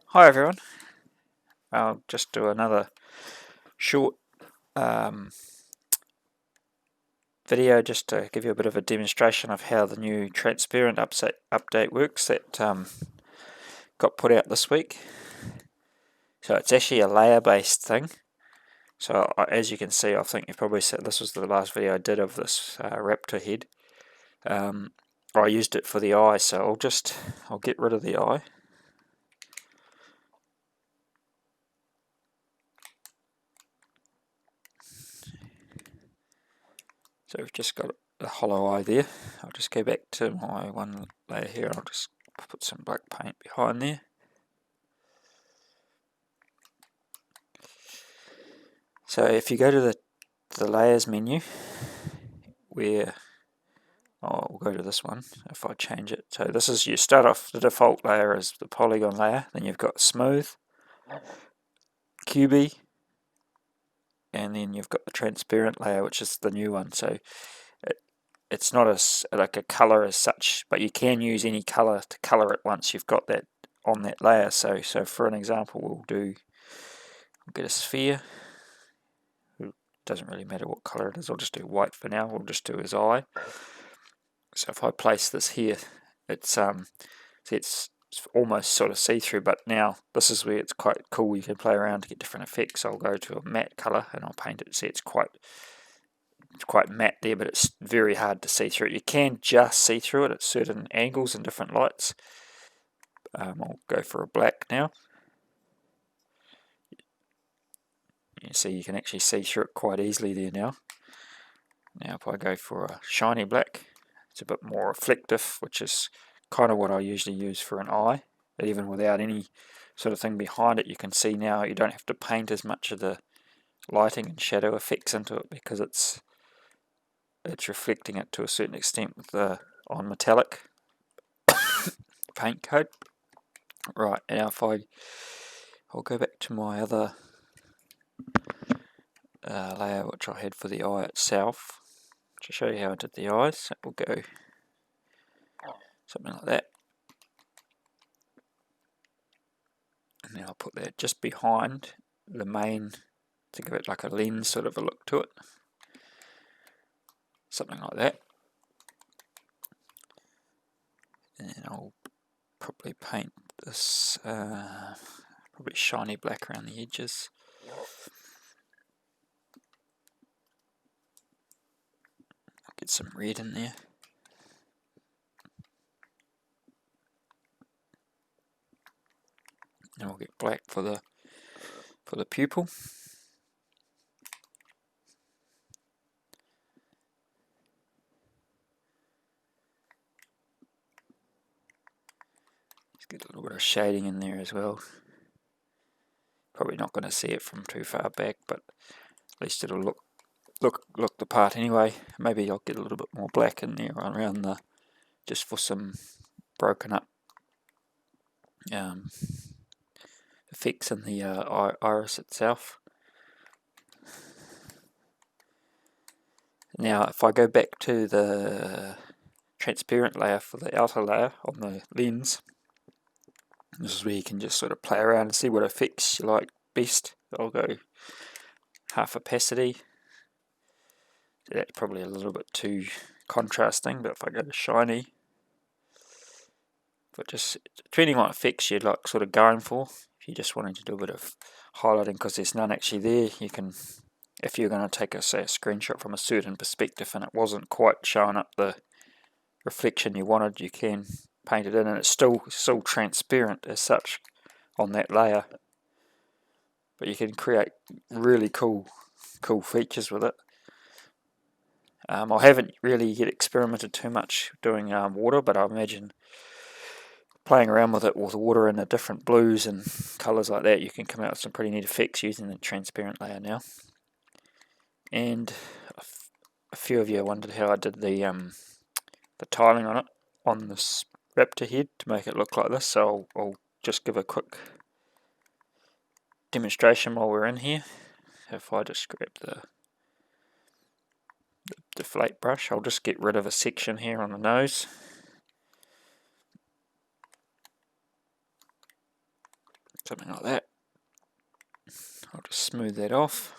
Hi everyone, I'll just do another short video just to give you a bit of a demonstration of how the new transparent update works that got put out this week. So it's actually a layer based thing. So as you can see, I think you've probably seen, this was the last video I did of this raptor head. I used it for the eye, so I'll get rid of the eye. So we've just got a hollow eye there. I'll just go back to my one layer here and I'll just put some black paint behind there. So if you go to the layers menu, where we'll go to this one if I change it. So this is, you start off, the default layer is the polygon layer, then you've got smooth, cubey, and then you've got the transparent layer, which is the new one. So it's not like a color as such, but you can use any color to color it once you've got that on that layer. So for an example, we'll get a sphere. It doesn't really matter what color it is. I'll just do white for now. We'll just do his eye. So if I place this here, it's almost sort of see-through, but now this is where it's quite cool. You can play around to get different effects. I'll go to a matte color and I'll paint it. See, it's quite matte there, but it's very hard to see through it. You can just see through it at certain angles and different lights. I'll go for a black now. You see, you can actually see through it quite easily there now. Now if I go for a shiny black, it's a bit more reflective, which is kind of what I usually use for an eye. But even without any sort of thing behind it, you can see now you don't have to paint as much of the lighting and shadow effects into it, because it's reflecting it to a certain extent with on metallic paint coat. Right, now if I'll go back to my other layer which I had for the eye itself to show you how I did the eyes. So we'll go something like that, and then I'll put that just behind the main to give it like a lens sort of a look to it, something like that. And then I'll probably paint this probably shiny black around the edges. I'll get some red in there. And we'll get black for the pupil. Just get a little bit of shading in there as well. Probably not going to see it from too far back, but at least it'll look the part anyway. Maybe I'll get a little bit more black in there around just for some broken up effects in the iris itself. Now if I go back to the transparent layer for the outer layer on the lens, this is where you can just sort of play around and see what effects you like best. I'll go half opacity. So that's probably a little bit too contrasting, but if I go to shiny, but just depending on what effects you'd like sort of going for. If you're just wanting to do a bit of highlighting because there's none actually there, you can, if you're going to take say a screenshot from a certain perspective and it wasn't quite showing up the reflection you wanted, you can paint it in, and it's still transparent as such on that layer. But you can create really cool features with it. I haven't really yet experimented too much doing water, but I imagine playing around with it with water and the different blues and colours like that, you can come out with some pretty neat effects using the transparent layer now. And a few of you wondered how I did the tiling on it on this raptor head to make it look like this, so I'll just give a quick demonstration while we're in here. If I just grab the deflate brush, I'll just get rid of a section here on the nose. something like that. I'll just smooth that off.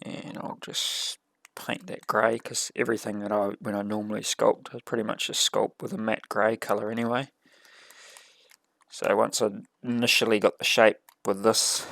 And I'll just paint that grey, because everything that when I normally sculpt, I pretty much just sculpt with a matte grey colour anyway. So once I initially got the shape with this,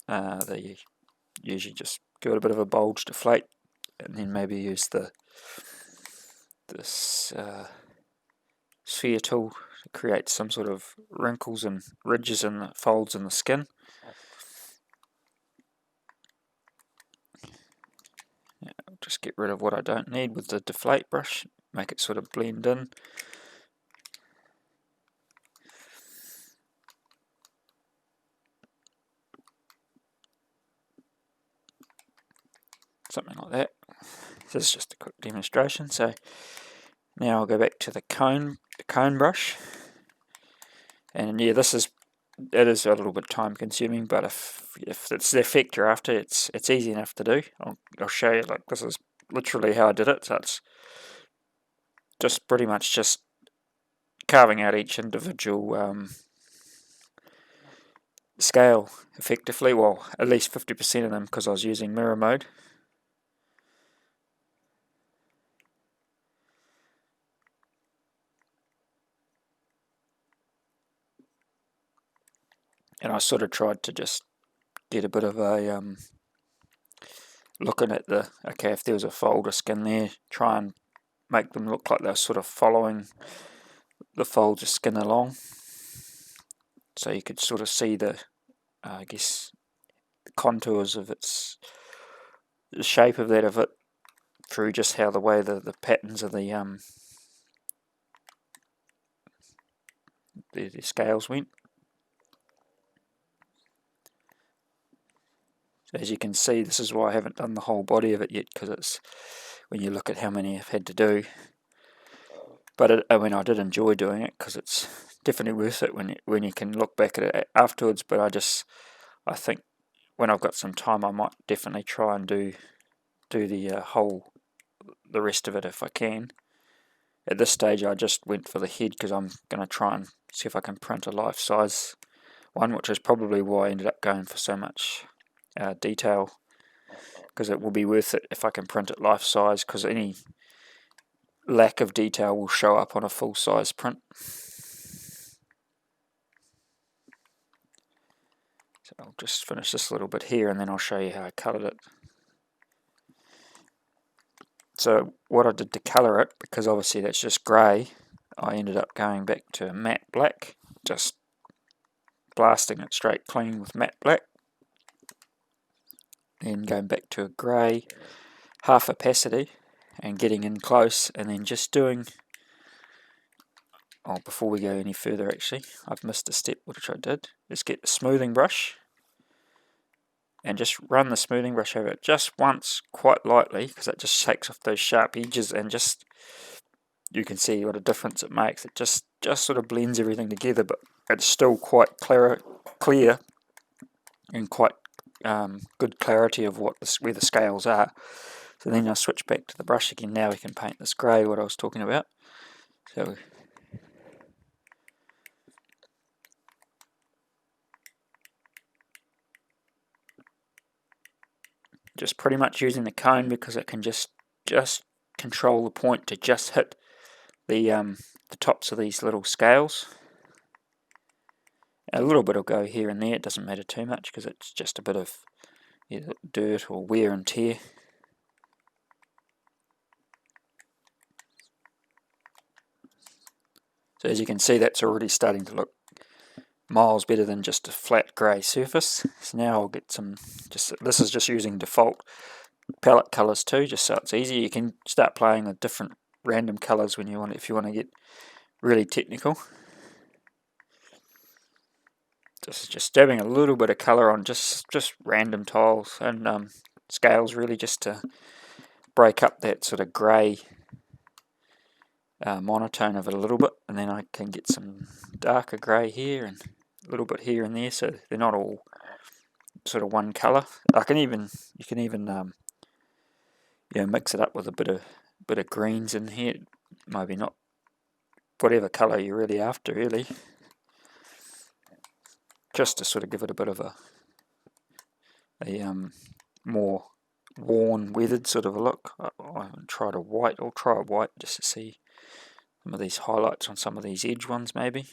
they usually just give it a bit of a bulge deflate, and then maybe use this sphere tool to create some sort of wrinkles and ridges and folds in the skin. I'll just get rid of what I don't need with the deflate brush, make it sort of blend in. Something like that. This is just a quick demonstration. So now I'll go back to the cone brush, and yeah, it is a little bit time consuming, but if it's the effect you're after, it's easy enough to do. I'll show you. Like, this is literally how I did it. So it's just pretty much just carving out each individual scale effectively. Well, at least 50% of them, because I was using mirror mode. And I sort of tried to just get a bit of a looking at okay, if there was a fold of skin there, try and make them look like they're sort of following the folds of skin along, so you could sort of see the I guess the contours of the shape of it through just how the way the patterns of the scales went. As you can see, this is why I haven't done the whole body of it yet, because it's, when you look at how many I've had to do. But I mean, I did enjoy doing it, because it's definitely worth it when you can look back at it afterwards. But I think when I've got some time, I might definitely try and do the rest of it if I can. At this stage, I just went for the head, because I'm going to try and see if I can print a life-size one, which is probably why I ended up going for so much detail, because it will be worth it if I can print it life-size, because any lack of detail will show up on a full-size print. So I'll just finish this little bit here, and then I'll show you how I coloured it. So what I did to colour it, because obviously that's just grey, I ended up going back to matte black, just blasting it straight clean with matte black, then going back to a grey, half opacity, and getting in close, and then just doing, before we go any further, actually, I've missed a step, which I did. Just get the smoothing brush, and just run the smoothing brush over it just once, quite lightly, because it just shakes off those sharp edges, and just, you can see what a difference it makes. It just sort of blends everything together, but it's still quite clear, and quite good clarity of where the scales are. So then I'll switch back to the brush again. Now we can paint this grey, what I was talking about. So just pretty much using the cone, because it can just control the point to just hit the tops of these little scales. A little bit will go here and there, it doesn't matter too much, because it's just a bit of either dirt or wear and tear. So as you can see, that's already starting to look miles better than just a flat grey surface. So now I'll get some, this is just using default palette colours too, just so it's easy. You can start playing with different random colours when you want, if you want to get really technical. This is just dabbing a little bit of colour on just random tiles and scales, really, just to break up that sort of grey monotone of it a little bit, and then I can get some darker grey here and a little bit here and there, so they're not all sort of one colour. You can even mix it up with a bit of greens in here. Maybe not whatever colour you're really after, really. Just to sort of give it a bit of a more worn, weathered sort of a look. I haven't tried a white. I'll try a white just to see some of these highlights on some of these edge ones maybe.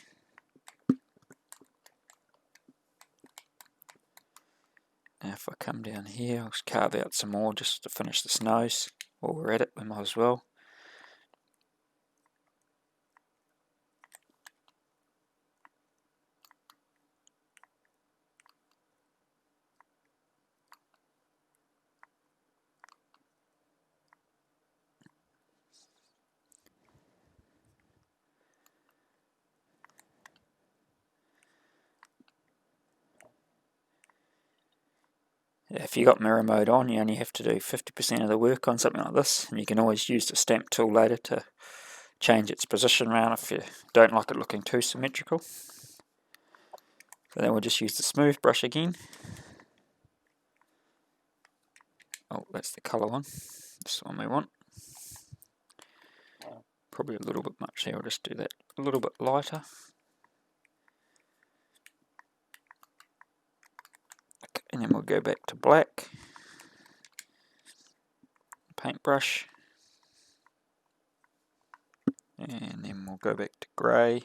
Now if I come down here, I'll just carve out some more just to finish this nose. While we're at it, we might as well. If you got mirror mode on, you only have to do 50% of the work on something like this, and you can always use the stamp tool later to change its position around if you don't like it looking too symmetrical. So then we'll just use the smooth brush again. Oh, that's the colour one. This one we want. Probably a little bit much there, I'll just do that a little bit lighter. And then we'll go back to black, paintbrush, and then we'll go back to grey,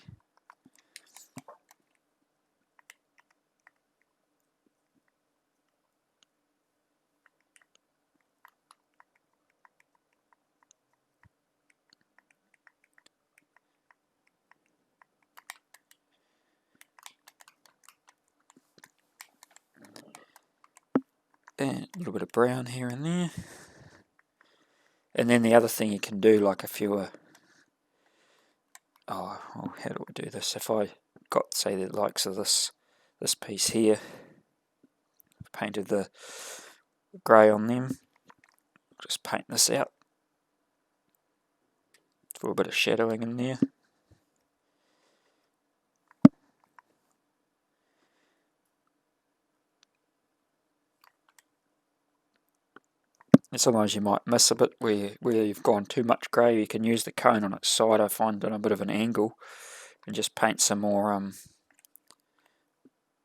and a little bit of brown here and there. And then the other thing you can do, like if you were, how do I do this? If I got, say, the likes of this piece here, painted the grey on them, just paint this out for a bit of shadowing in there. And sometimes you might miss a bit where you've gone too much grey. You can use the cone on its side, I find, on a bit of an angle, and just paint some more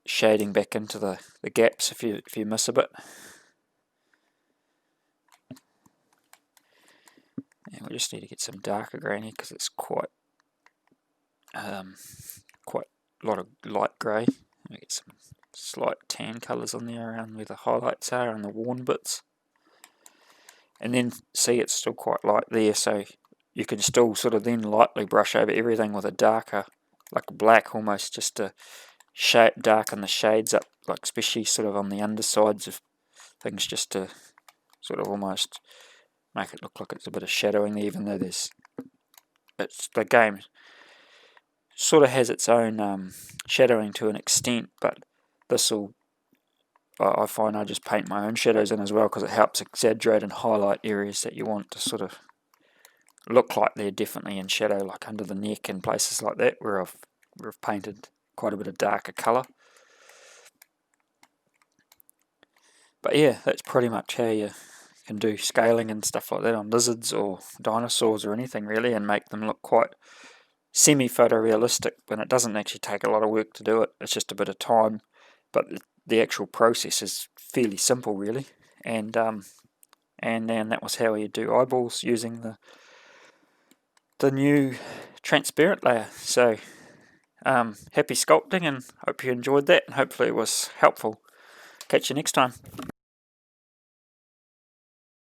shading back into the gaps if you miss a bit. And we just need to get some darker grey in here because it's quite a lot of light grey. We get some slight tan colours on there around where the highlights are and the worn bits. And then see, it's still quite light there, so you can still sort of then lightly brush over everything with a darker, like black almost, just to darken the shades up, like especially sort of on the undersides of things, just to sort of almost make it look like it's a bit of shadowing there, even though the game sort of has its own shadowing to an extent, but this will, I find I just paint my own shadows in as well, because it helps exaggerate and highlight areas that you want to sort of look like they're definitely in shadow, like under the neck and places like that where I've painted quite a bit of darker colour. But yeah, that's pretty much how you can do scaling and stuff like that on lizards or dinosaurs or anything really, and make them look quite semi-photorealistic, when it doesn't actually take a lot of work to do it. It's just a bit of time, but the actual process is fairly simple really. And then that was how you do eyeballs using the new transparent layer. So happy sculpting, and hope you enjoyed that, and hopefully it was helpful. Catch you next time.